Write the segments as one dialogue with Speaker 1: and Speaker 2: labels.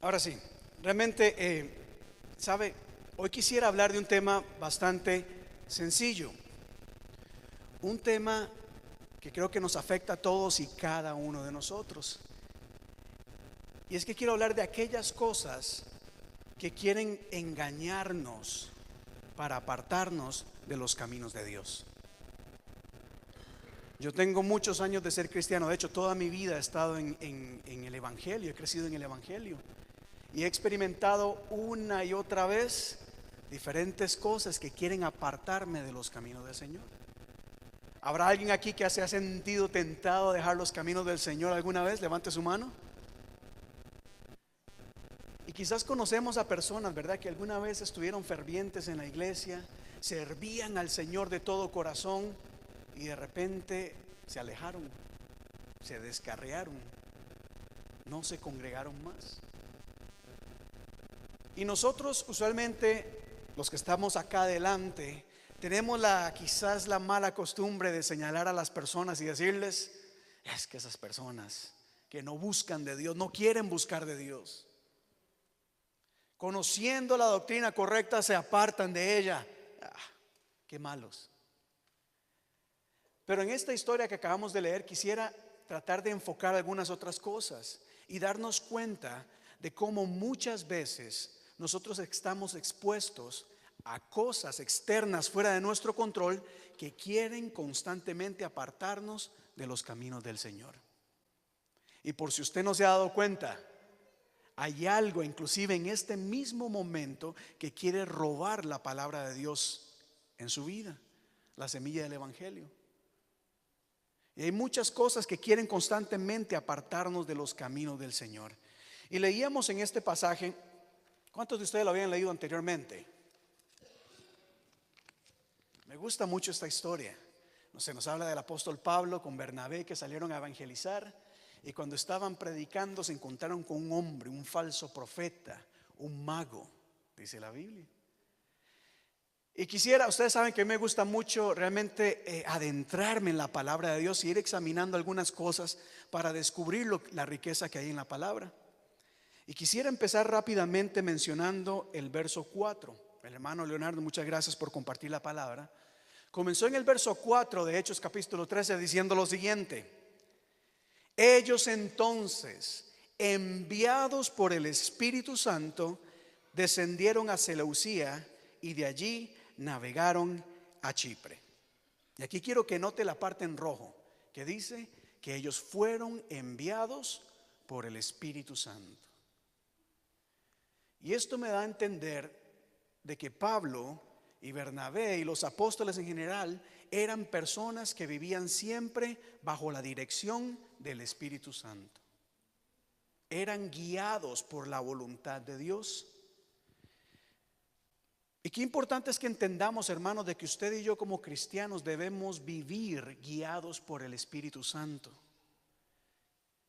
Speaker 1: Ahora sí, realmente, ¿sabe? Hoy quisiera hablar de un tema bastante sencillo, un tema que creo que nos afecta a todos y cada uno de nosotros. Y es que quiero hablar de aquellas cosas que quieren engañarnos para apartarnos de los caminos de Dios. Yo tengo muchos años de ser cristiano, de hecho toda mi vida he estado en el Evangelio, he crecido en el Evangelio y he experimentado una y otra vez diferentes cosas que quieren apartarme de los caminos del Señor. ¿Habrá alguien aquí que se ha sentido tentado a dejar los caminos del Señor alguna vez? Levante su mano. Y quizás conocemos a personas, ¿verdad?, que alguna vez estuvieron fervientes en la iglesia, servían al Señor de todo corazón y de repente se alejaron, se descarriaron, no se congregaron más. Y nosotros usualmente, los que estamos acá adelante, tenemos quizás la mala costumbre de señalar a las personas y decirles: es que esas personas que no buscan de Dios, no quieren buscar de Dios, conociendo la doctrina correcta se apartan de ella. Qué malos. Pero en esta historia que acabamos de leer quisiera tratar de enfocar algunas otras cosas y darnos cuenta de cómo muchas veces nosotros estamos expuestos a cosas externas fuera de nuestro control que quieren constantemente apartarnos de los caminos del Señor. Y por si usted no se ha dado cuenta, hay algo inclusive en este mismo momento que quiere robar la palabra de Dios en su vida, la semilla del Evangelio. Y hay muchas cosas que quieren constantemente apartarnos de los caminos del Señor. Y leíamos en este pasaje, ¿cuántos de ustedes lo habían leído anteriormente? Me gusta mucho esta historia. Se nos habla del apóstol Pablo con Bernabé, que salieron a evangelizar, y cuando estaban predicando se encontraron con un hombre, un falso profeta, un mago, dice la Biblia. Y quisiera, ustedes saben que a mí me gusta mucho realmente adentrarme en la palabra de Dios y ir examinando algunas cosas para descubrir la riqueza que hay en la palabra. Y quisiera empezar rápidamente mencionando el verso 4. El hermano Leonardo, muchas gracias por compartir la palabra. Comenzó en el verso 4 de Hechos capítulo 13 diciendo lo siguiente: ellos entonces, enviados por el Espíritu Santo, descendieron a Seleucía y de allí navegaron a Chipre. Y aquí quiero que note la parte en rojo que dice que ellos fueron enviados por el Espíritu Santo. Y esto me da a entender de que Pablo y Bernabé y los apóstoles en general eran personas que vivían siempre bajo la dirección del Espíritu Santo. Eran guiados por la voluntad de Dios. Y qué importante es que entendamos, hermanos, de que usted y yo como cristianos debemos vivir guiados por el Espíritu Santo.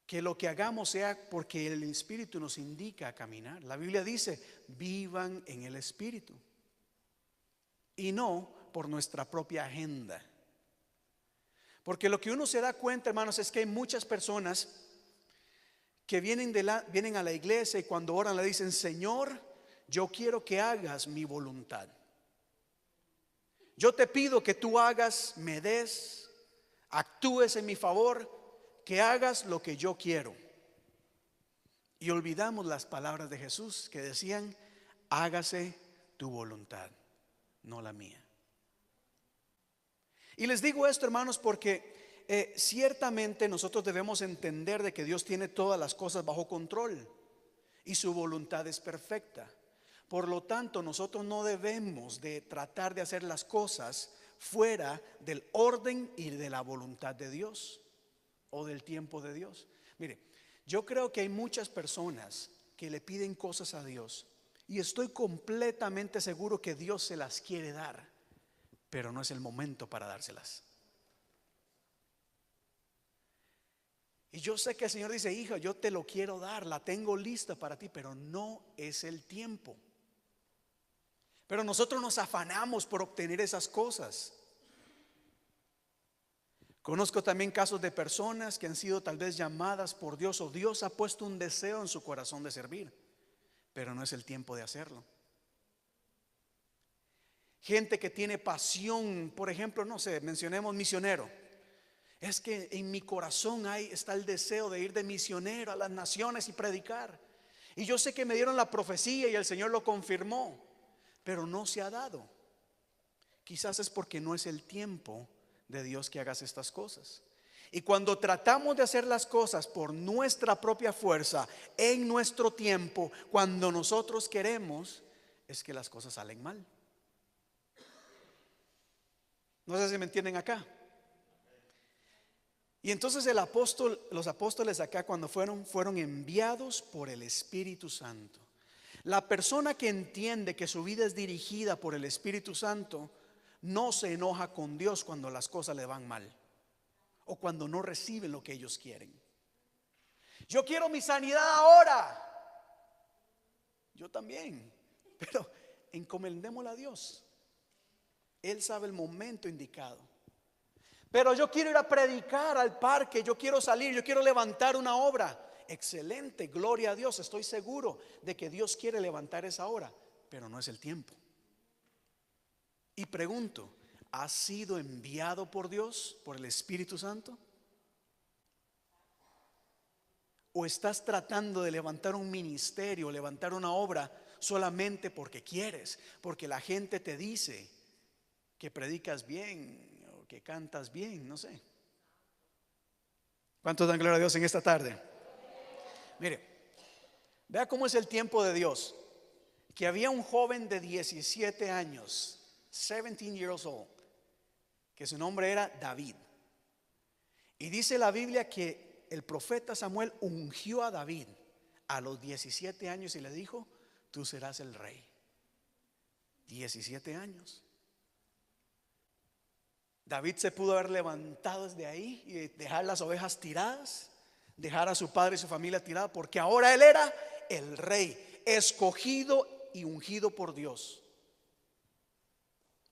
Speaker 1: Que lo que hagamos sea porque el Espíritu nos indica a caminar. La Biblia dice: vivan en el Espíritu, y no por nuestra propia agenda. Porque lo que uno se da cuenta, hermanos, es que hay muchas personas que vienen a la iglesia y cuando oran le dicen: Señor, yo quiero que hagas mi voluntad. Yo te pido que tú hagas, me des, actúes en mi favor, que hagas lo que yo quiero. Y olvidamos las palabras de Jesús que decían: hágase tu voluntad, no la mía. Y les digo esto, hermanos, porque ciertamente nosotros debemos entender de que Dios tiene todas las cosas bajo control y su voluntad es perfecta. Por lo tanto, nosotros no debemos de tratar de hacer las cosas fuera del orden y de la voluntad de Dios o del tiempo de Dios. Mire, yo creo que hay muchas personas que le piden cosas a Dios y estoy completamente seguro que Dios se las quiere dar, pero no es el momento para dárselas. Y yo sé que el Señor dice: hija, yo te lo quiero dar, la tengo lista para ti, pero no es el tiempo. Pero nosotros nos afanamos por obtener esas cosas. Conozco también casos de personas que han sido tal vez llamadas por Dios, o Dios ha puesto un deseo en su corazón de servir, pero no es el tiempo de hacerlo. Gente que tiene pasión, por ejemplo, no sé, mencionemos misionero. Es que en mi corazón está el deseo de ir de misionero a las naciones y predicar. Y yo sé que me dieron la profecía y el Señor lo confirmó, pero no se ha dado. Quizás es porque no es el tiempo de Dios que hagas estas cosas. Y cuando tratamos de hacer las cosas por nuestra propia fuerza, en nuestro tiempo, cuando nosotros queremos, es que las cosas salen mal. No sé si me entienden acá. Y entonces los apóstoles acá cuando fueron enviados por el Espíritu Santo. La persona que entiende que su vida es dirigida por el Espíritu Santo no se enoja con Dios cuando las cosas le van mal o cuando no reciben lo que ellos quieren. Yo quiero mi sanidad ahora. Yo también, pero encomendémosla a Dios. Él sabe el momento indicado. Pero yo quiero ir a predicar al parque, yo quiero salir, yo quiero levantar una obra. Excelente, gloria a Dios. Estoy seguro de que Dios quiere levantar esa obra, pero no es el tiempo. Y pregunto, ¿has sido enviado por Dios, por el Espíritu Santo? ¿O estás tratando de levantar un ministerio, levantar una obra solamente porque quieres, porque la gente te dice que predicas bien o que cantas bien? No sé. ¿Cuántos dan gloria a Dios en esta tarde? Mire, vea cómo es el tiempo de Dios. Que había un joven de 17 años, 17 years old, que su nombre era David. Y dice la Biblia que el profeta Samuel ungió a David a los 17 años y le dijo: tú serás el rey. 17 años. David se pudo haber levantado desde ahí y dejar las ovejas tiradas, dejar a su padre y su familia tirada, porque ahora él era el rey, escogido y ungido por Dios,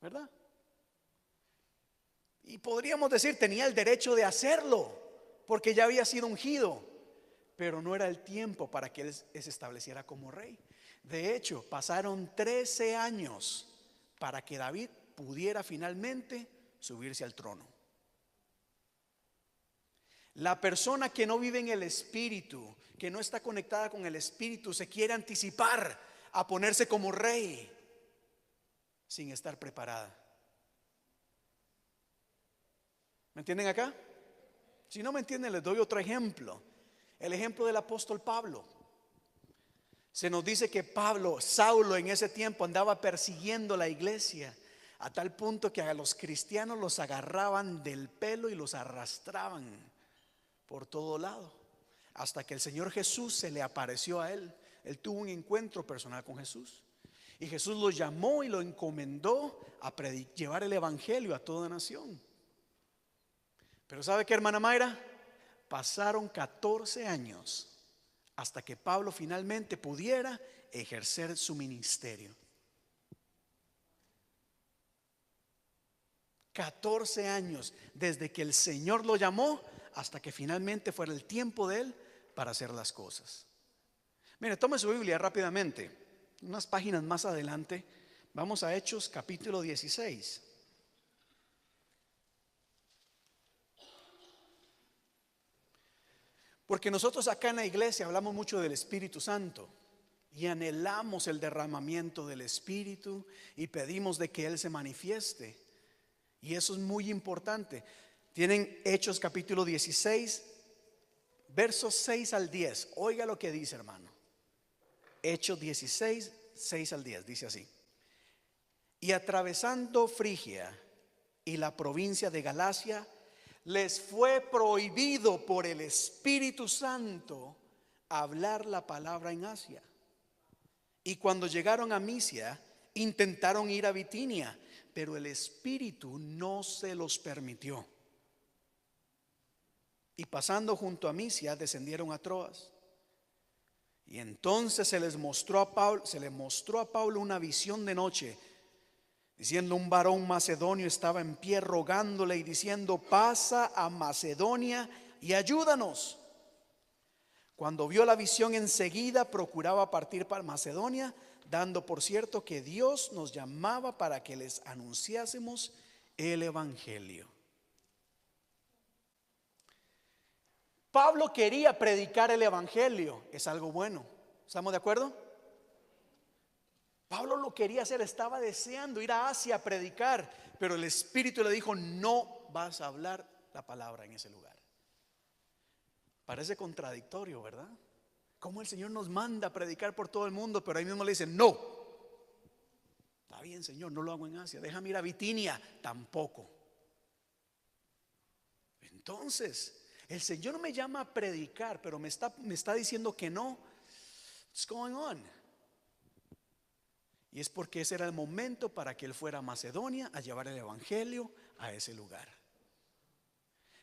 Speaker 1: ¿verdad? Y podríamos decir, tenía el derecho de hacerlo, porque ya había sido ungido, pero no era el tiempo para que él se estableciera como rey. De hecho, pasaron 13 años para que David pudiera finalmente subirse al trono. La persona que no vive en el Espíritu, que no está conectada con el Espíritu, se quiere anticipar a ponerse como rey sin estar preparada. ¿Me entienden acá? Si no me entienden, les doy otro ejemplo. El ejemplo del apóstol Pablo. Se nos dice que Saulo en ese tiempo andaba persiguiendo la iglesia, a tal punto que a los cristianos los agarraban del pelo y los arrastraban por todo lado, hasta que el Señor Jesús se le apareció a él. Él tuvo un encuentro personal con Jesús, y Jesús lo llamó y lo encomendó a llevar el evangelio a toda nación. Pero ¿sabe qué, hermana Mayra? Pasaron 14 años hasta que Pablo finalmente pudiera ejercer su ministerio. 14 años desde que el Señor lo llamó hasta que finalmente fuera el tiempo de él para hacer las cosas. Mire, tome su Biblia rápidamente. Unas páginas más adelante vamos a Hechos capítulo 16. Porque nosotros acá en la iglesia hablamos mucho del Espíritu Santo y anhelamos el derramamiento del Espíritu y pedimos de que Él se manifieste. Y eso es muy importante. Tienen Hechos capítulo 16, versos 6 al 10. Oiga lo que dice, hermano. Hechos 16, 6 al 10, dice así: y atravesando Frigia y la provincia de Galacia, les fue prohibido por el Espíritu Santo hablar la palabra en Asia. Y cuando llegaron a Misia, intentaron ir a Bitinia, pero el Espíritu no se los permitió. Y pasando junto a Misia, descendieron a Troas. Y entonces se le mostró a Pablo una visión de noche, diciendo: un varón macedonio estaba en pie rogándole y diciendo: pasa a Macedonia y ayúdanos. Cuando vio la visión, enseguida procuraba partir para Macedonia, dando por cierto que Dios nos llamaba para que les anunciásemos el evangelio. Pablo quería predicar el evangelio, es algo bueno. ¿Estamos de acuerdo? Pablo lo quería hacer, estaba deseando ir a Asia a predicar, pero el Espíritu le dijo: no vas a hablar la palabra en ese lugar. Parece contradictorio, ¿verdad? Como el Señor nos manda a predicar por todo el mundo, pero ahí mismo le dicen: no. Está bien, Señor, no lo hago en Asia. Déjame ir a Bitinia. Tampoco. Entonces, el Señor no me llama a predicar, pero me está diciendo que no. What's going on? Y es porque ese era el momento para que él fuera a Macedonia a llevar el evangelio a ese lugar.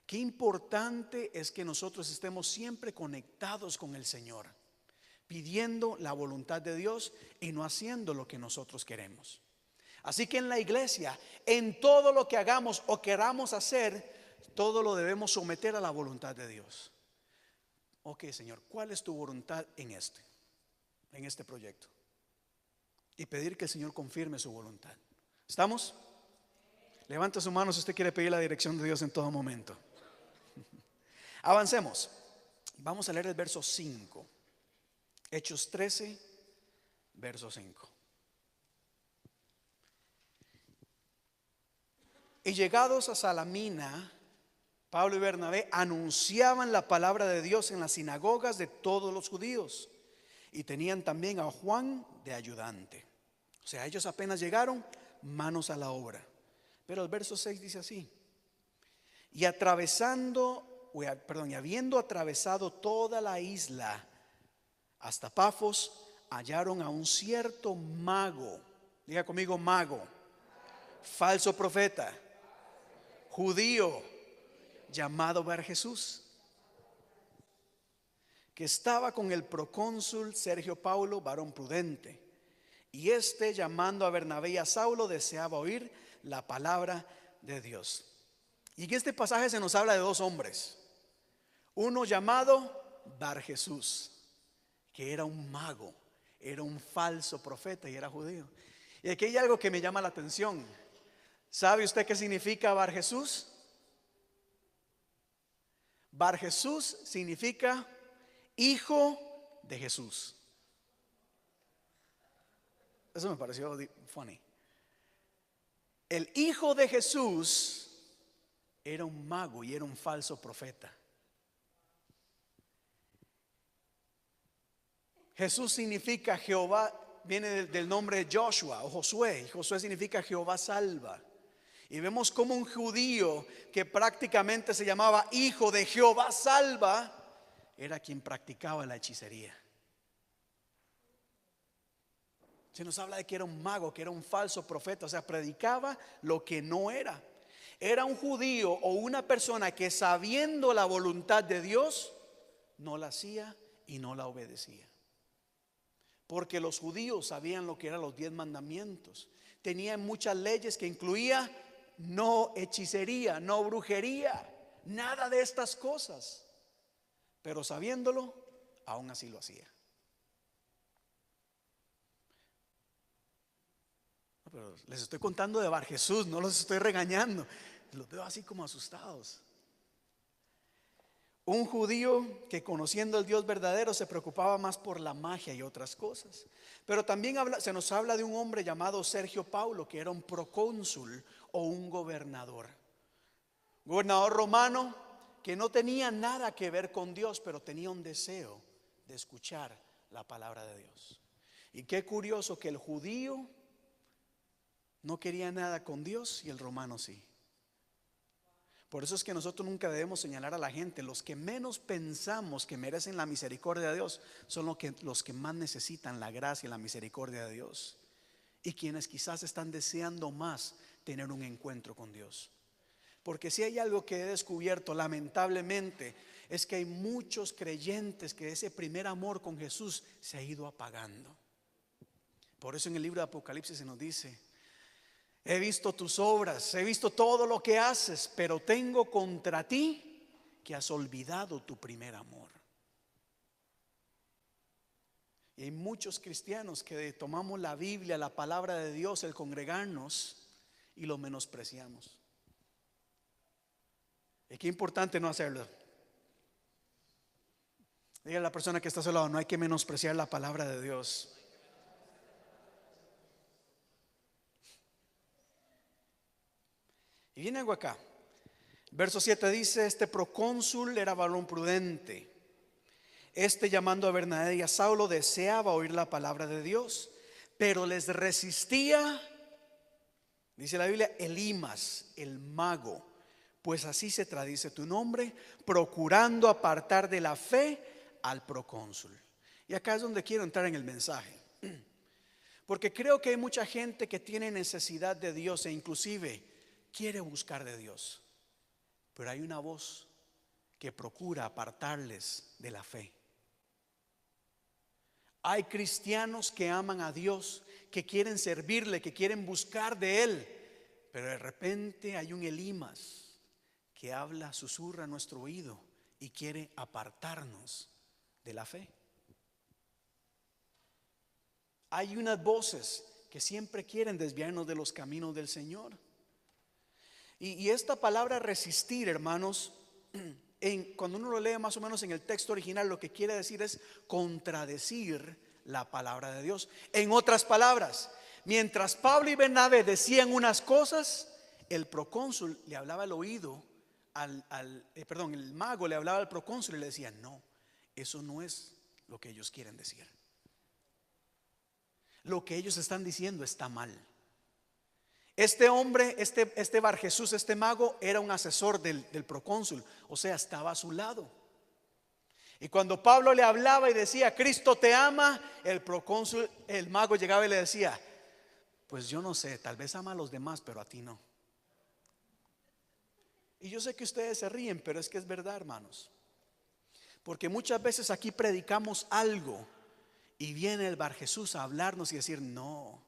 Speaker 1: Qué importante es que nosotros estemos siempre conectados con el Señor, pidiendo la voluntad de Dios y no haciendo lo que nosotros queremos. Así que en la iglesia, en todo lo que hagamos o queramos hacer, todo lo debemos someter a la voluntad de Dios. Ok, Señor, ¿cuál es tu voluntad en este proyecto? Y pedir que el Señor confirme su voluntad. ¿Estamos? Levanta su mano si usted quiere pedir la dirección de Dios en todo momento. Avancemos. Vamos a leer el verso 5. Hechos 13, verso 5. Y llegados a Salamina, Pablo y Bernabé anunciaban la palabra de Dios en las sinagogas de todos los judíos, y tenían también a Juan de ayudante. O sea, ellos apenas llegaron, manos a la obra. Pero el verso 6 dice así: y habiendo atravesado toda la isla hasta Pafos, hallaron a un cierto mago. Diga conmigo: mago, falso profeta, judío, llamado Barjesús, que estaba con el procónsul Sergio Paulo, varón prudente. Y llamando a Bernabé y a Saulo, deseaba oír la palabra de Dios. Y en este pasaje se nos habla de dos hombres. Uno llamado Barjesús, que era un mago, era un falso profeta y era judío. Y aquí hay algo que me llama la atención. ¿Sabe usted qué significa Barjesús? Barjesús significa hijo de Jesús. Eso me pareció funny. El hijo de Jesús era un mago y era un falso profeta. Jesús significa Jehová, viene del nombre de Joshua o Josué, y Josué significa Jehová salva. Y vemos como un judío que prácticamente se llamaba hijo de Jehová salva era quien practicaba la hechicería. Se nos habla de que era un mago, que era un falso profeta, o sea, predicaba lo que no era. Era un judío o una persona que, sabiendo la voluntad de Dios, no la hacía y no la obedecía. Porque los judíos sabían lo que eran los 10 mandamientos. Tenían muchas leyes que incluía no hechicería, no brujería, nada de estas cosas. Pero sabiéndolo, aún así lo hacía. Pero les estoy contando de Barjesús, no los estoy regañando. Los veo así como asustados. Un judío que, conociendo al Dios verdadero, se preocupaba más por la magia y otras cosas. Pero también se nos habla de un hombre llamado Sergio Paulo, que era un procónsul o un gobernador romano, que no tenía nada que ver con Dios, pero tenía un deseo de escuchar la palabra de Dios. Y qué curioso que el judío no quería nada con Dios y el romano sí. Por eso es que nosotros nunca debemos señalar a la gente. Los que menos pensamos que merecen la misericordia de Dios son los que más necesitan la gracia y la misericordia de Dios, y quienes quizás están deseando más tener un encuentro con Dios. Porque si hay algo que he descubierto lamentablemente, es que hay muchos creyentes que ese primer amor con Jesús se ha ido apagando. Por eso en el libro de Apocalipsis se nos dice: he visto tus obras, he visto todo lo que haces, pero tengo contra ti que has olvidado tu primer amor. Y hay muchos cristianos que tomamos la Biblia, la palabra de Dios, el congregarnos, y lo menospreciamos. Y qué importante no hacerlo. Diga a la persona que está a su lado: no hay que menospreciar la palabra de Dios. Y viene algo acá. Verso 7 dice: este procónsul era varón prudente. Este, llamando a Bernabé y a Saulo, deseaba oír la palabra de Dios, pero les resistía, dice la Biblia, Elimas, el mago, pues así se traduce tu nombre, procurando apartar de la fe al procónsul. Y acá es donde quiero entrar en el mensaje, porque creo que hay mucha gente que tiene necesidad de Dios e inclusive quiere buscar de Dios, pero hay una voz que procura apartarles de la fe. Hay cristianos que aman a Dios, que quieren servirle, que quieren buscar de Él, pero de repente hay un Elimas que habla, susurra a nuestro oído y quiere apartarnos de la fe. Hay unas voces que siempre quieren desviarnos de los caminos del Señor. Y esta palabra resistir, hermanos, cuando uno lo lee más o menos en el texto original, lo que quiere decir es contradecir la palabra de Dios. En otras palabras, mientras Pablo y Bernabé decían unas cosas, el procónsul le hablaba al oído el mago le hablaba al procónsul y le decía: no, eso no es lo que ellos quieren decir. Lo que ellos están diciendo está mal. Este hombre, este Bar Jesús, este mago, era un asesor del procónsul, o sea, estaba a su lado. Y cuando Pablo le hablaba y decía: Cristo te ama, el procónsul, el mago, llegaba y le decía: pues yo no sé, tal vez ama a los demás, pero a ti no. Y yo sé que ustedes se ríen, pero es que es verdad, hermanos, porque muchas veces aquí predicamos algo y viene el Bar Jesús a hablarnos y decir: no,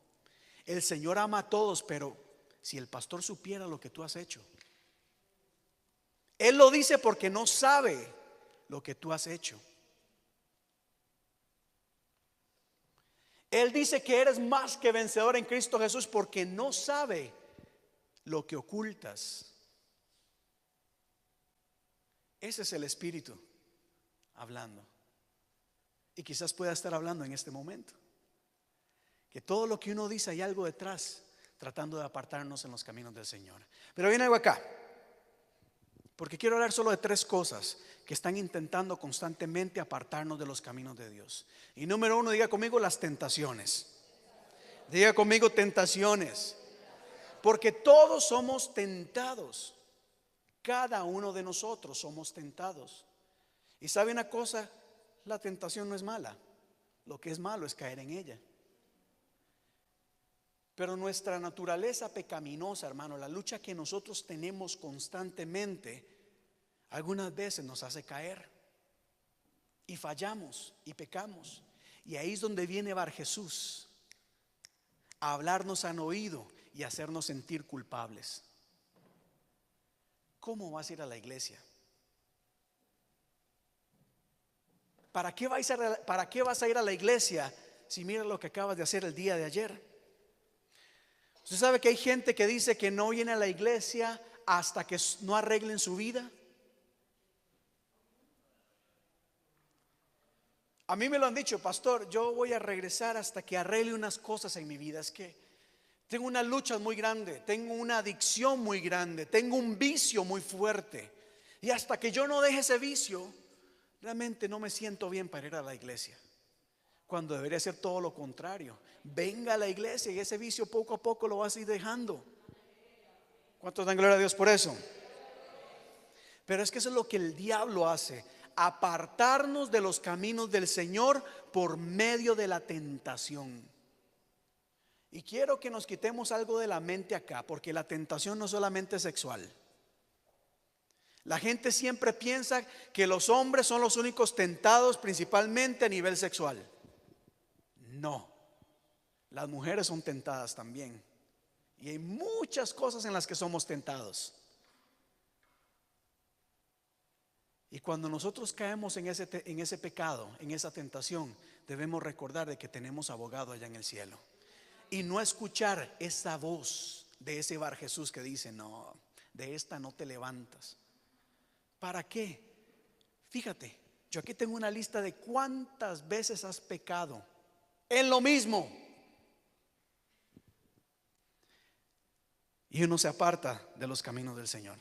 Speaker 1: el Señor ama a todos, pero si el pastor supiera lo que tú has hecho. Él lo dice porque no sabe lo que tú has hecho. Él dice que eres más que vencedor en Cristo Jesús porque no sabe lo que ocultas. Ese es el Espíritu hablando. Y quizás pueda estar hablando en este momento, que todo lo que uno dice hay algo detrás, tratando de apartarnos en los caminos del Señor. Pero viene algo acá, porque quiero hablar solo de tres cosas que están intentando constantemente apartarnos de los caminos de Dios. Y número uno, diga conmigo: las tentaciones. Diga conmigo: tentaciones. Porque todos somos tentados. Cada uno de nosotros somos tentados. Y sabe una cosa, la tentación no es mala. Lo que es malo es caer en ella. Pero nuestra naturaleza pecaminosa, hermano, la lucha que nosotros tenemos constantemente, algunas veces nos hace caer y fallamos y pecamos. Y ahí es donde viene Bar Jesús a hablarnos al oído y hacernos sentir culpables. ¿Cómo vas a ir a la iglesia? ¿Para qué vas a ir a la iglesia si mira lo que acabas de hacer el día de ayer? ¿Usted sabe que hay gente que dice que no viene a la iglesia hasta que no arreglen su vida? A mí me lo han dicho: pastor, yo voy a regresar hasta que arregle unas cosas en mi vida. Es que tengo una lucha muy grande, tengo una adicción muy grande, tengo un vicio muy fuerte. Y hasta que yo no deje ese vicio, realmente no me siento bien para ir a la iglesia. Cuando debería ser todo lo contrario. Venga a la iglesia y ese vicio poco a poco lo vas a ir dejando. ¿Cuántos dan gloria a Dios por eso? Pero es que eso es lo que el diablo hace: apartarnos de los caminos del Señor por medio de la tentación. Y quiero que nos quitemos algo de la mente acá, porque la tentación no solamente es sexual. La gente siempre piensa que los hombres son los únicos tentados principalmente a nivel sexual. No, las mujeres son tentadas también. Y hay muchas cosas en las que somos tentados. Y cuando nosotros caemos en ese pecado, en esa tentación, debemos recordar de que tenemos abogado allá en el cielo. Y no escuchar esa voz de ese Bar Jesús que dice: no, de esta no te levantas. ¿Para qué? Fíjate, yo aquí tengo una lista de cuántas veces has pecado en lo mismo. Y uno se aparta de los caminos del Señor.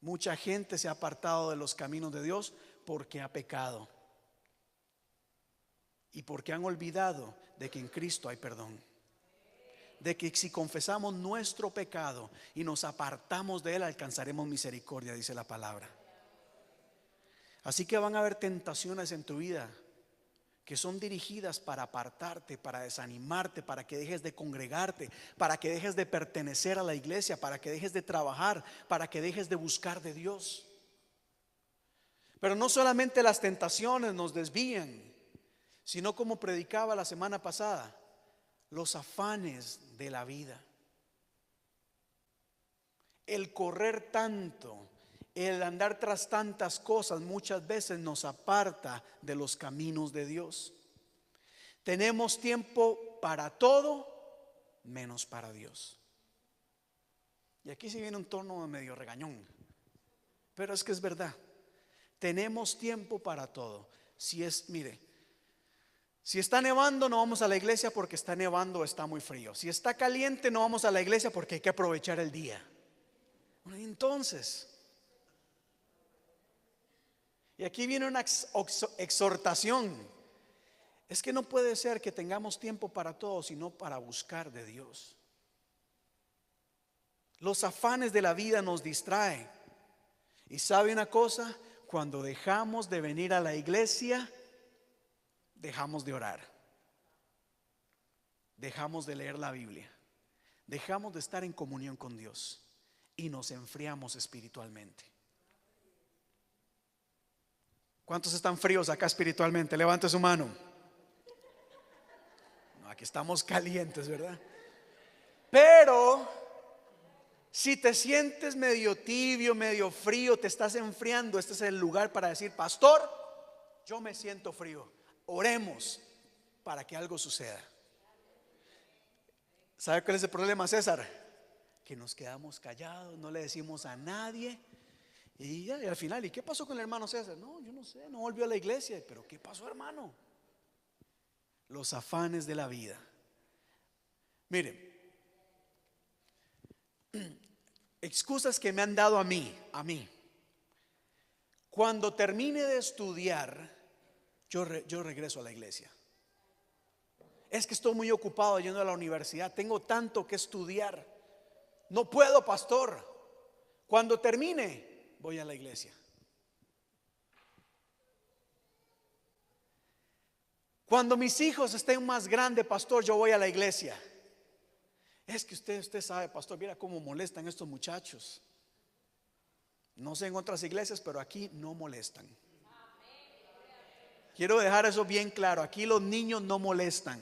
Speaker 1: Mucha gente se ha apartado de los caminos de Dios porque ha pecado y porque han olvidado de que en Cristo hay perdón, de que si confesamos nuestro pecado y nos apartamos de él, alcanzaremos misericordia, dice la palabra. Así que van a haber tentaciones en tu vida que son dirigidas para apartarte, para desanimarte, para que dejes de congregarte, para que dejes de pertenecer a la iglesia, para que dejes de trabajar, para que dejes de buscar de Dios. Pero no solamente las tentaciones nos desvían, sino, como predicaba la semana pasada, los afanes de la vida. El correr tanto, el andar tras tantas cosas, muchas veces nos aparta de los caminos de Dios. Tenemos tiempo para todo menos para Dios. Y aquí sí viene un tono medio regañón, pero es que es verdad. Tenemos tiempo para todo. Mire, si está nevando, no vamos a la iglesia porque está nevando o está muy frío. Si está caliente, no vamos a la iglesia porque hay que aprovechar el día. Entonces, y aquí viene una exhortación. Es que no puede ser que tengamos tiempo para todo, sino para buscar de Dios. Los afanes de la vida nos distraen. Y sabe una cosa, cuando dejamos de venir a la iglesia, dejamos de orar, dejamos de leer la Biblia, dejamos de estar en comunión con Dios y nos enfriamos espiritualmente. ¿Cuántos están fríos acá espiritualmente? Levante su mano. No, aquí estamos calientes, ¿verdad? Pero si te sientes medio tibio, medio frío, te estás enfriando, este es el lugar para decir: pastor, yo me siento frío. Oremos para que algo suceda. ¿Sabe cuál es el problema, César? Que nos quedamos callados, no le decimos a nadie. Y al final, ¿y qué pasó con el hermano César? No, yo no sé, no volvió a la iglesia. Pero ¿qué pasó, hermano? Los afanes de la vida. Miren, excusas que me han dado a mí. Cuando termine de estudiar, yo regreso a la iglesia. Es que estoy muy ocupado yendo a la universidad, tengo tanto que estudiar, no puedo, pastor. Cuando termine, voy a la iglesia. Cuando mis hijos estén más grandes, pastor, yo voy a la iglesia. Es que usted sabe, pastor, mira cómo molestan estos muchachos. No sé en otras iglesias, pero aquí no molestan. Quiero dejar eso bien claro. Aquí los niños no molestan.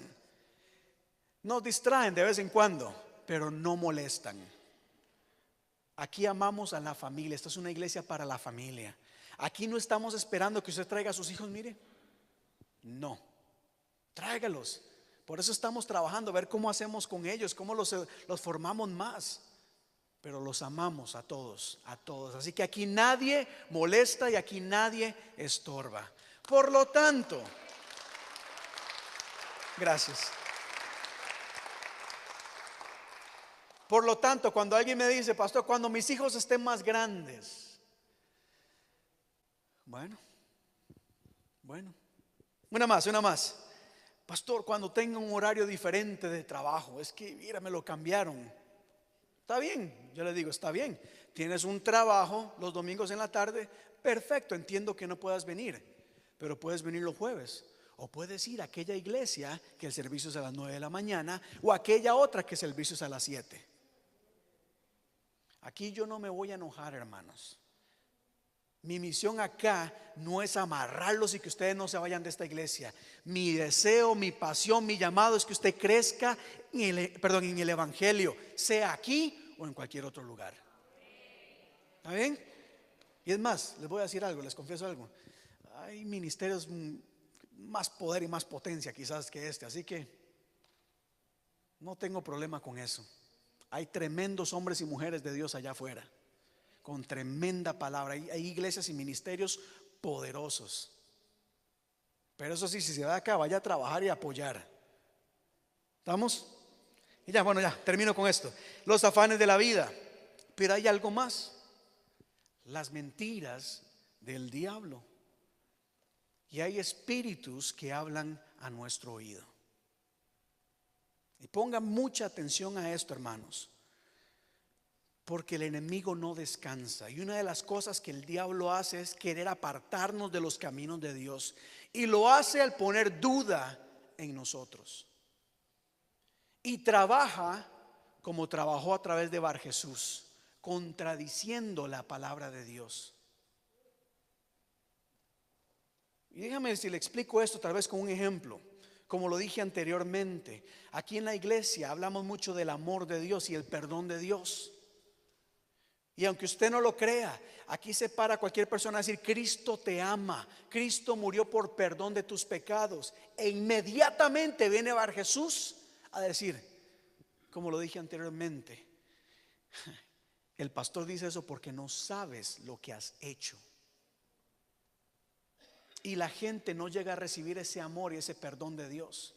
Speaker 1: Nos distraen de vez en cuando, pero no molestan. Aquí amamos a la familia. Esta es una iglesia para la familia. Aquí no estamos esperando que usted traiga a sus hijos. Mire, no, tráigalos. Por eso estamos trabajando, a ver cómo hacemos con ellos, cómo los formamos más. Pero los amamos a todos, a todos. Así que aquí nadie molesta y aquí nadie estorba. Por lo tanto, gracias. Por lo tanto, cuando alguien me dice: pastor, cuando mis hijos estén más grandes. Bueno. Una más. Pastor, cuando tenga un horario diferente de trabajo, es que mira, me lo cambiaron. Está bien, yo le digo, está bien. Tienes un trabajo los domingos en la tarde, perfecto, entiendo que no puedas venir. Pero puedes venir los jueves, o puedes ir a aquella iglesia que el servicio es a las 9 de la mañana, o a aquella otra que el servicio es a las 7. Aquí yo no me voy a enojar, hermanos. Mi misión acá no es amarrarlos y que ustedes no se vayan de esta iglesia. Mi deseo, mi pasión, mi llamado es que usted crezca en el evangelio, sea aquí o en cualquier otro lugar. ¿Está bien? Y es más, les voy a decir algo, les confieso algo. Hay ministerios más poder y más potencia quizás que este, así que no tengo problema con eso. Hay tremendos hombres y mujeres de Dios allá afuera, con tremenda palabra. Hay iglesias y ministerios poderosos. Pero eso sí, si se va acá, vaya a trabajar y apoyar. ¿Estamos? Y ya, bueno, ya, termino con esto. Los afanes de la vida. Pero hay algo más. Las mentiras del diablo. Y hay espíritus que hablan a nuestro oído. Y pongan mucha atención a esto, hermanos, porque el enemigo no descansa. Y una de las cosas que el diablo hace es querer apartarnos de los caminos de Dios. Y lo hace al poner duda en nosotros. Y trabaja como trabajó a través de Bar Jesús, contradiciendo la palabra de Dios. Y déjame si le explico esto tal vez con un ejemplo. Como lo dije anteriormente, aquí en la iglesia hablamos mucho del amor de Dios y el perdón de Dios. Y aunque usted no lo crea, aquí se para cualquier persona a decir: Cristo te ama, Cristo murió por perdón de tus pecados. E inmediatamente viene Bar Jesús a decir, como lo dije anteriormente, el pastor dice eso porque no sabes lo que has hecho. Y la gente no llega a recibir ese amor y ese perdón de Dios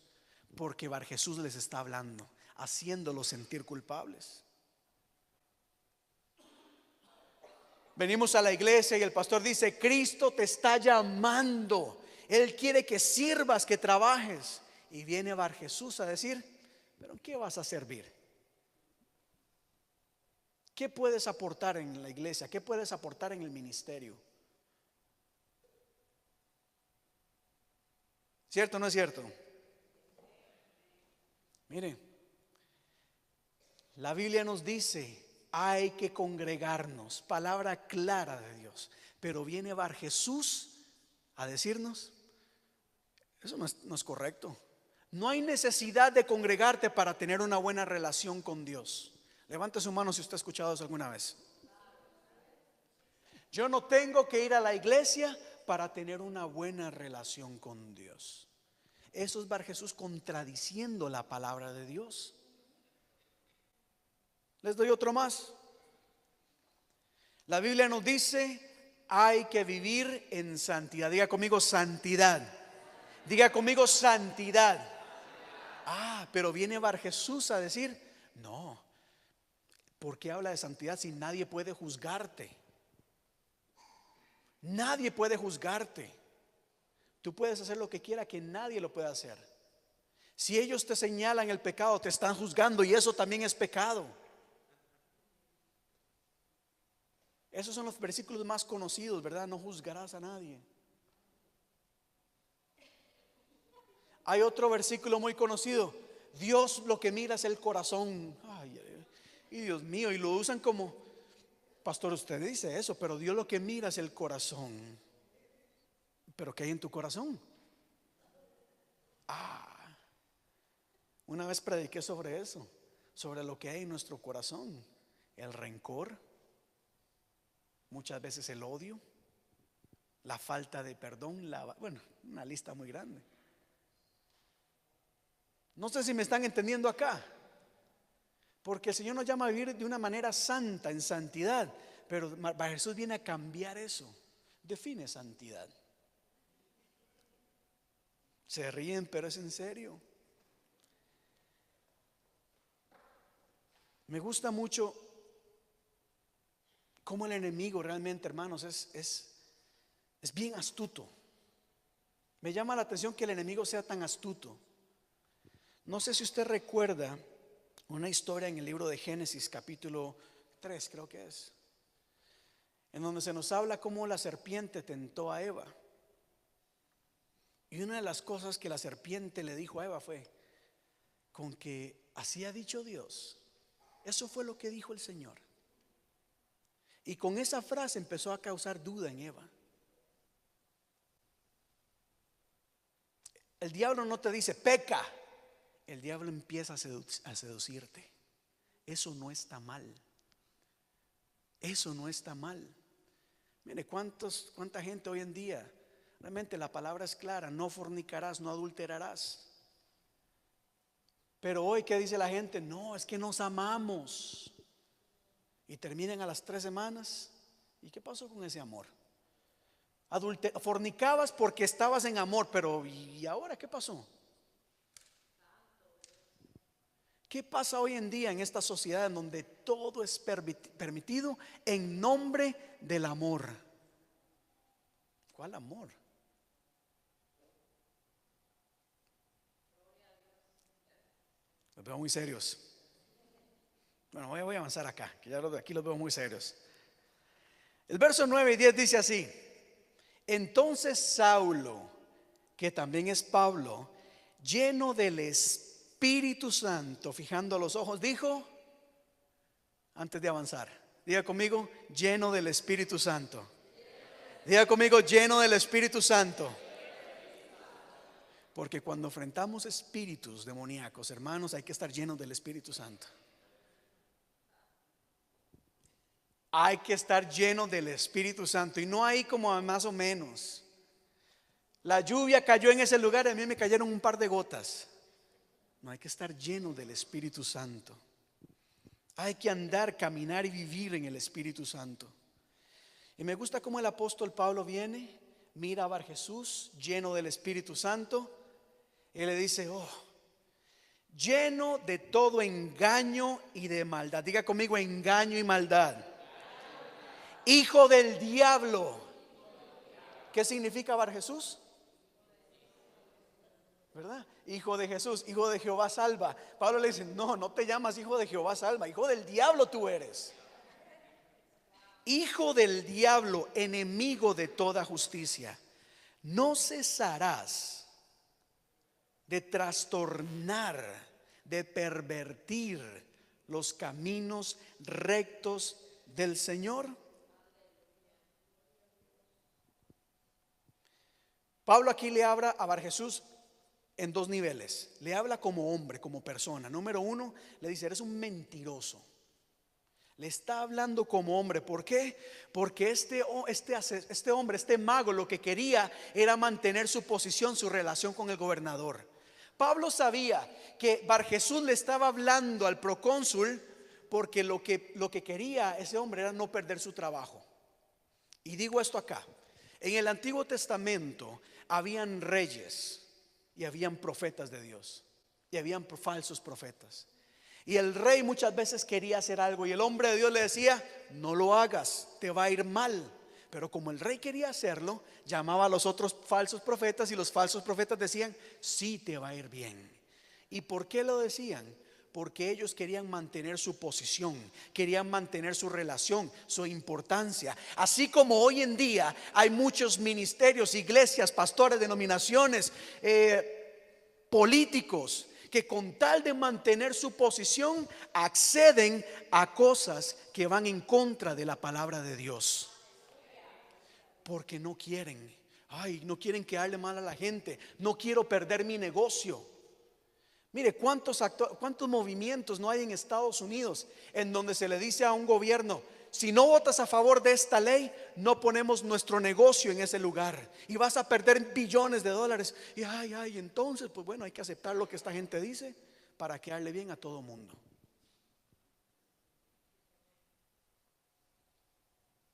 Speaker 1: porque Bar Jesús les está hablando, haciéndolos sentir culpables. Venimos a la iglesia y el pastor dice: Cristo te está llamando, Él quiere que sirvas, que trabajes. Y viene Bar Jesús a decir: ¿pero en qué vas a servir? ¿Qué puedes aportar en la iglesia? ¿Qué puedes aportar en el ministerio? ¿Cierto o no es cierto? Mire, la Biblia nos dice: hay que congregarnos, palabra clara de Dios. Pero viene Bar Jesús a decirnos: eso no es correcto. No hay necesidad de congregarte para tener una buena relación con Dios. Levante su mano si usted ha escuchado eso alguna vez. Yo no tengo que ir a la iglesia para tener una buena relación con Dios. Eso es Bar Jesús contradiciendo la palabra de Dios. Les doy otro más. La Biblia nos dice: hay que vivir en santidad. Diga conmigo: santidad. Diga conmigo: santidad. Pero viene Bar Jesús a decir: no, ¿por qué habla de santidad si nadie puede juzgarte? Nadie puede juzgarte. Tú puedes hacer lo que quiera, que nadie lo pueda hacer. Si ellos te señalan el pecado, te están juzgando, y eso también es pecado. Esos son los versículos más conocidos, ¿verdad? No juzgarás a nadie. Hay otro versículo muy conocido: Dios lo que mira es el corazón. Y Dios mío, y lo usan como: pastor, usted dice eso, pero Dios lo que mira es el corazón. ¿Pero qué hay en tu corazón? Una vez prediqué sobre eso, sobre lo que hay en nuestro corazón: el rencor, muchas veces el odio, la falta de perdón, una lista muy grande. No sé si me están entendiendo acá, porque el Señor nos llama a vivir de una manera santa, en santidad. Pero Jesús viene a cambiar eso. Define santidad. Se ríen, pero es en serio. Me gusta mucho cómo el enemigo realmente, hermanos, es bien astuto. Me llama la atención que el enemigo sea tan astuto. No sé si usted recuerda una historia en el libro de Génesis capítulo 3, creo que es, en donde se nos habla cómo la serpiente tentó a Eva. Y una de las cosas que la serpiente le dijo a Eva fue: con que así ha dicho Dios. Eso fue lo que dijo el Señor. Y con esa frase empezó a causar duda en Eva. El diablo no te dice: peca. El diablo empieza a seducirte. Eso no está mal. Eso no está mal. Mire, cuánta gente hoy en día, realmente la palabra es clara: no fornicarás, no adulterarás. Pero hoy, ¿qué dice la gente? No, es que nos amamos. Y terminan a las 3 semanas. ¿Y qué pasó con ese amor? Fornicabas porque estabas en amor, pero ¿y ahora qué pasó? ¿Qué pasa hoy en día en esta sociedad en donde todo es permitido en nombre del amor? ¿Cuál amor? Los veo muy serios. Bueno, voy a avanzar acá, que ya aquí los veo muy serios. El verso 9 y 10 dice así: entonces Saulo, que también es Pablo, lleno del Espíritu Santo, fijando los ojos, dijo, antes de avanzar, diga conmigo, lleno del Espíritu Santo. Diga conmigo, lleno del Espíritu Santo. Porque cuando enfrentamos espíritus demoníacos, hermanos, hay que estar llenos del Espíritu Santo. Hay que estar lleno del Espíritu Santo. Y no hay como más o menos. La lluvia cayó en ese lugar y a mí me cayeron un par de gotas. No, hay que estar lleno del Espíritu Santo. Hay que andar, caminar y vivir en el Espíritu Santo. Y me gusta cómo el apóstol Pablo viene, mira a Bar Jesús lleno del Espíritu Santo. Él le dice, oh, lleno de todo engaño y de maldad. Diga conmigo, engaño y maldad. Hijo del diablo. ¿Qué significa Bar Jesús? ¿Verdad? Hijo de Jesús, hijo de Jehová salva. Pablo le dice, no, no te llamas hijo de Jehová salva, hijo del diablo tú eres. Hijo del diablo, enemigo de toda justicia. No cesarás de trastornar, de pervertir los caminos rectos del Señor. Pablo aquí le habla a Bar Jesús en dos niveles. Le habla como hombre, como persona. Número uno, le dice, eres un mentiroso. Le está hablando como hombre. ¿Por qué? Porque este hombre, este mago, lo que quería era mantener su posición, su relación con el gobernador. Pablo sabía que Bar Jesús le estaba hablando al procónsul porque lo que quería ese hombre era no perder su trabajo. Y digo esto acá: en el Antiguo Testamento habían reyes y habían profetas de Dios y habían falsos profetas. Y el rey muchas veces quería hacer algo y el hombre de Dios le decía, no lo hagas, te va a ir mal. Pero como el rey quería hacerlo, llamaba a los otros falsos profetas y los falsos profetas decían, sí, te va a ir bien. ¿Y por qué lo decían? Porque ellos querían mantener su posición, querían mantener su relación, su importancia. Así como hoy en día hay muchos ministerios, iglesias, pastores, denominaciones, políticos, que con tal de mantener su posición acceden a cosas que van en contra de la palabra de Dios. Porque no quieren, no quieren que hable mal a la gente, no quiero perder mi negocio. Mire cuántos movimientos no hay en Estados Unidos en donde se le dice a un gobierno, si no votas a favor de esta ley, no ponemos nuestro negocio en ese lugar y vas a perder billones de dólares. Y entonces pues bueno, hay que aceptar lo que esta gente dice para quedarle bien a todo mundo.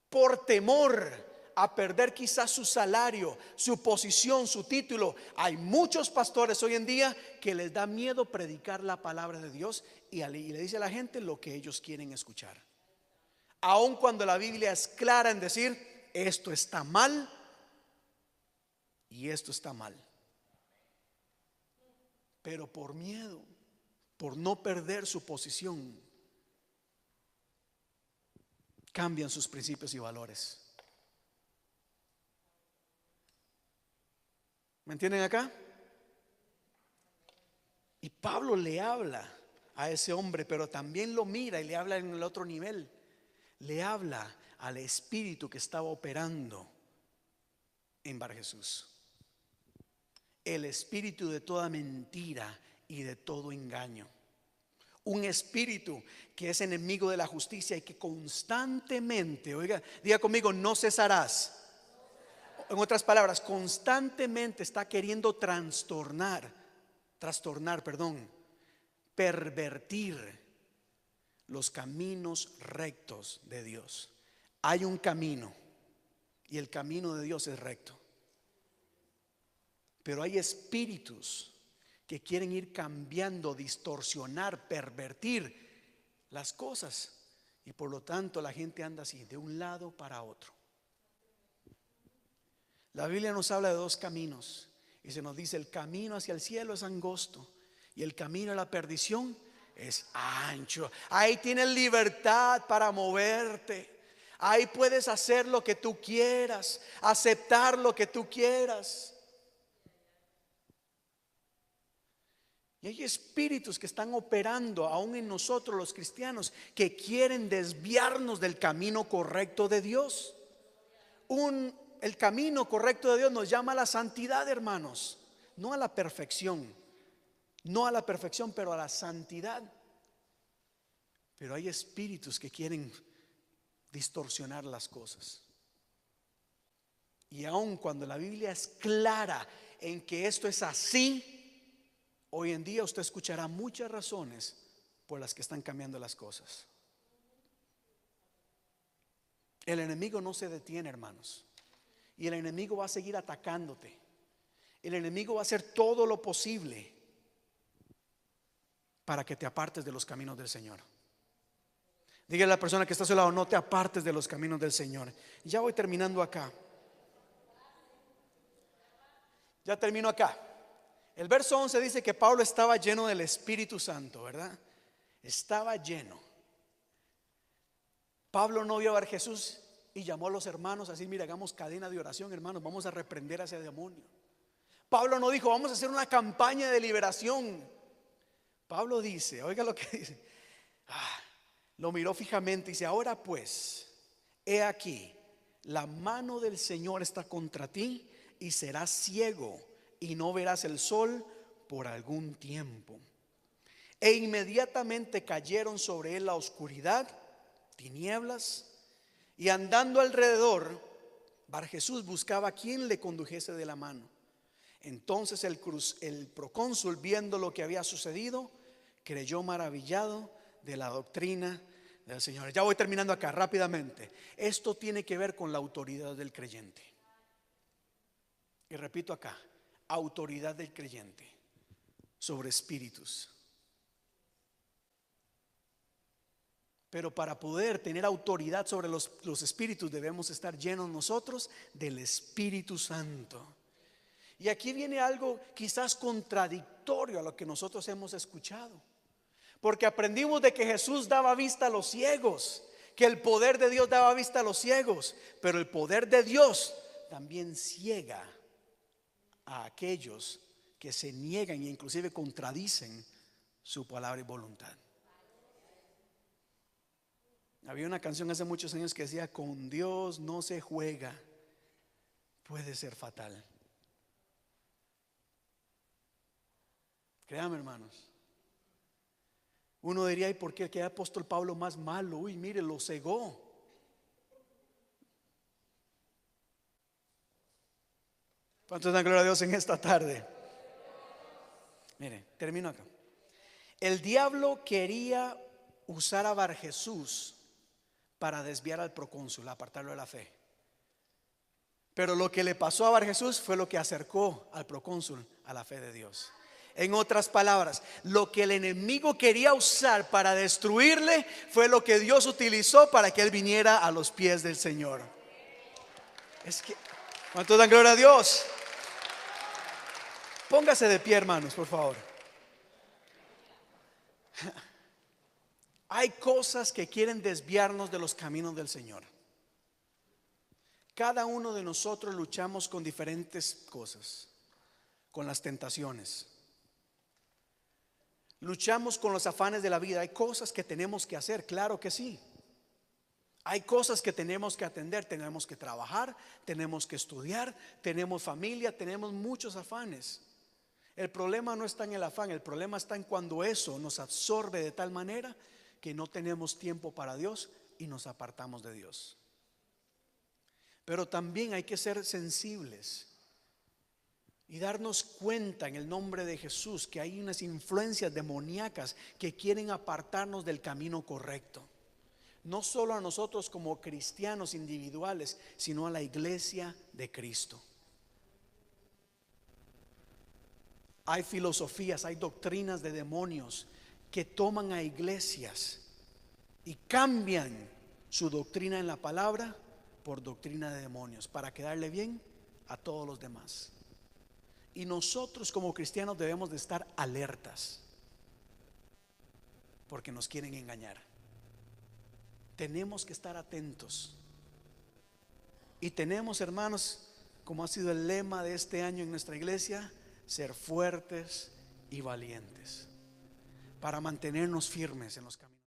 Speaker 1: Por temor a perder quizás su salario, su posición, su título. Hay muchos pastores hoy en día que les da miedo predicar la palabra de Dios y le dice a la gente lo que ellos quieren escuchar. Aun cuando la Biblia es clara en decir, esto está mal y esto está mal. Pero por miedo, por no perder su posición, cambian sus principios y valores. ¿Me entienden acá? Y Pablo le habla a ese hombre, pero también lo mira y le habla en el otro nivel. Le habla al espíritu que estaba operando en Bar Jesús. El espíritu de toda mentira y de todo engaño. un espíritu que es enemigo de la justicia y que constantemente, oiga, diga conmigo, no cesarás. En otras palabras, constantemente está queriendo pervertir los caminos rectos de Dios. Hay un camino y el camino de Dios es recto. Pero hay espíritus que quieren ir cambiando, distorsionar, pervertir las cosas, y por lo tanto la gente anda así, de un lado para otro. La Biblia nos habla de dos caminos y se nos dice: el camino hacia el cielo es angosto y el camino a la perdición es ancho. Ahí tienes libertad para moverte. Ahí puedes hacer lo que tú quieras, aceptar lo que tú quieras. Y hay espíritus que están operando aún en nosotros los cristianos, que quieren desviarnos del camino correcto de Dios. El camino correcto de Dios nos llama a la santidad, hermanos, no a la perfección. No a la perfección, pero a la santidad. Pero hay espíritus que quieren distorsionar las cosas. Y aun cuando la Biblia es clara en que esto es así, hoy en día usted escuchará muchas razones por las que están cambiando las cosas. El enemigo no se detiene, hermanos, y el enemigo va a seguir atacándote. El enemigo va a hacer todo lo posible para que te apartes de los caminos del Señor. Dígale a la persona que está a su lado: no te apartes de los caminos del Señor. Ya voy terminando acá. Ya termino acá. El verso 11 dice que Pablo estaba lleno del Espíritu Santo, ¿verdad? Estaba lleno. Pablo no vio a ver Jesús y llamó a los hermanos así: mira, hagamos cadena de oración, hermanos, vamos a reprender a ese demonio. Pablo no dijo: vamos a hacer una campaña de liberación. Pablo dice, oiga lo que dice, lo miró fijamente y dice: ahora pues, he aquí, la mano del Señor está contra ti y serás ciego y no verás el sol por algún tiempo. E inmediatamente cayeron sobre él la oscuridad, tinieblas, y andando alrededor, Bar Jesús buscaba a quien le condujese de la mano. Entonces el procónsul, viendo lo que había sucedido, creyó maravillado de la doctrina del Señor. Ya voy terminando acá rápidamente. Esto tiene que ver con la autoridad del creyente. Y repito acá: autoridad del creyente sobre espíritus. Pero para poder tener autoridad sobre los espíritus, debemos estar llenos nosotros del Espíritu Santo. Y aquí viene algo quizás contradictorio a lo que nosotros hemos escuchado, porque aprendimos de que Jesús daba vista a los ciegos, que el poder de Dios daba vista a los ciegos, pero el poder de Dios también ciega a aquellos que se niegan e inclusive contradicen su palabra y voluntad. Había una canción hace muchos años que decía: con Dios no se juega, puede ser fatal. Créame, hermanos, uno diría: ¿y por qué el apóstol Pablo más malo? Uy, mire, lo cegó. ¿Cuántos dan gloria a Dios en esta tarde? Mire, termino acá. El diablo quería usar a Bar Jesús para desviar al procónsul, apartarlo de la fe. Pero lo que le pasó a Bar Jesús fue lo que acercó al procónsul a la fe de Dios. En otras palabras, lo que el enemigo quería usar para destruirle fue lo que Dios utilizó para que él viniera a los pies del Señor. Es que, ¿cuántos dan gloria a Dios? Póngase de pie, hermanos, por favor. Hay cosas que quieren desviarnos de los caminos del Señor. Cada uno de nosotros luchamos con diferentes cosas, con las tentaciones. Luchamos con los afanes de la vida. Hay cosas que tenemos que hacer, claro que sí. Hay cosas que tenemos que atender, tenemos que trabajar, tenemos que estudiar, tenemos familia, tenemos muchos afanes. El problema no está en el afán, el problema está en cuando eso nos absorbe de tal manera que no tenemos tiempo para Dios y nos apartamos de Dios. Pero también hay que ser sensibles y darnos cuenta en el nombre de Jesús que hay unas influencias demoníacas que quieren apartarnos del camino correcto. No solo a nosotros como cristianos individuales, sino a la iglesia de Cristo. Hay filosofías, hay doctrinas de demonios que toman a iglesias y cambian su doctrina en la palabra por doctrina de demonios para quedarle bien a todos los demás. Y nosotros como cristianos debemos de estar alertas porque nos quieren engañar. Tenemos que estar atentos. Y tenemos, hermanos, como ha sido el lema de este año en nuestra iglesia, ser fuertes y valientes para mantenernos firmes en los caminos.